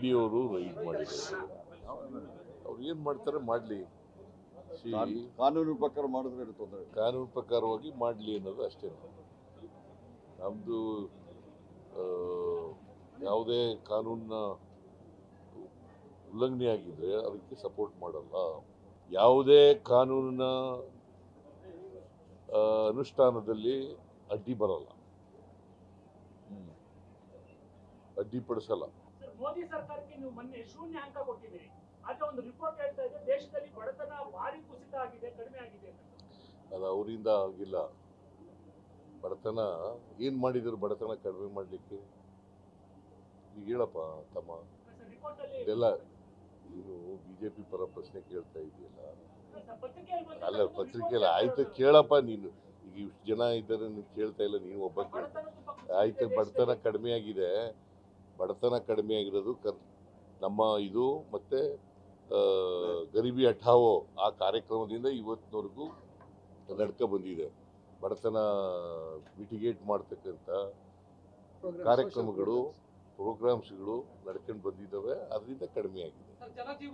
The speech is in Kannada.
ಇಡಿ ಅವರು ರೈಡ್ ಮಾಡಿದ್ದಾರೆ. ಅವ್ರು ಏನು ಮಾಡ್ತಾರೆ ಮಾಡಲಿ, ಕಾನೂನು ಪ್ರಕಾರ ಮಾಡಿದ್ರೆ ತೊಂದರೆ, ಕಾನೂನು ಪ್ರಕಾರವಾಗಿ ಮಾಡಲಿ ಅನ್ನೋದು ಅಷ್ಟೇ. ನಮ್ಮದು ಯಾವುದೇ ಕಾನೂನಿನ ಉಲ್ಲಂಘನೆ ಆಗಿದ್ರೆ ಅದಕ್ಕೆ ಸಪೋರ್ಟ್ ಮಾಡಲ್ಲ. ಯಾವುದೇ ಕಾನೂನಿನ ಅನುಷ್ಠಾನದಲ್ಲಿ ಅಡ್ಡಿ ಬರಲ್ಲ, ಅಡ್ಡಿಪಡಿಸಲ್ಲ. ಮೋದಿ ಸರ್ಕಾರಕ್ಕೆ ನೀವು ಮೊನ್ನೆ ಶೂನ್ಯ ಅಂಕ ಕೊಟ್ಟಿದ್ದೀರಿ. ಆದ್ರೆ ಒಂದು ರಿಪೋರ್ಟ್ ಹೇಳ್ತಾ ಇದೆ ದೇಶದಲ್ಲಿ ಬಡತನ ಭಾರಿ ಕುಸಿತ ಆಗಿದೆ, ಕಡಿಮೆ ಆಗಿದೆ. ಅದು ಅವರಿಂದ ಆಗಿಲ್ಲ. ಬಡತನ ಏನು ಮಾಡಿದ್ರು ಬಡತನ ಕಡಿಮೆ ಮಾಡಲಿಕ್ಕೆ? ಈಗ ಹೇಳಪ್ಪ ತಮ್ಮ, ಇದೆಲ್ಲ ನೀನು ಬಿಜೆಪಿ ಪರ ಪ್ರಶ್ನೆ ಕೇಳ್ತಾ ಇದೆಯಲ್ಲ. ಅಲ್ಲ, ಪತ್ರಿಕೆಯಲ್ಲಿ ಆಯ್ತು ಕೇಳಪ್ಪ. ನೀನು ಈಗ ಇಷ್ಟು ಜನ ಇದ್ದಾರೆ, ನೀನು ಕೇಳ್ತಾ ಇಲ್ಲ, ನೀವು ಒಬ್ಬ ಆಯ್ತು. ಬಡತನ ಕಡಿಮೆ ಆಗಿದೆ, ಬಡತನ ಕಡಿಮೆ ಆಗಿರೋದು ನಮ್ಮ ಇದು ಮತ್ತೆ ಗರೀಬಿ ಹಠಾವೋ ಆ ಕಾರ್ಯಕ್ರಮದಿಂದ ಇವತ್ತಿನವರೆಗೂ ನಡ್ಕ ಬಂದಿದೆ. ಬಡತನ ಮಿಟಿಗೇಟ್ ಮಾಡ್ತಕ್ಕಂಥ ಕಾರ್ಯಕ್ರಮಗಳು, ಪ್ರೋಗ್ರಾಮ್ಸ್ಗಳು ನಡ್ಕೊಂಡು ಬಂದಿದ್ದಾವೆ, ಅದರಿಂದ ಕಡಿಮೆ ಆಗಿದೆ.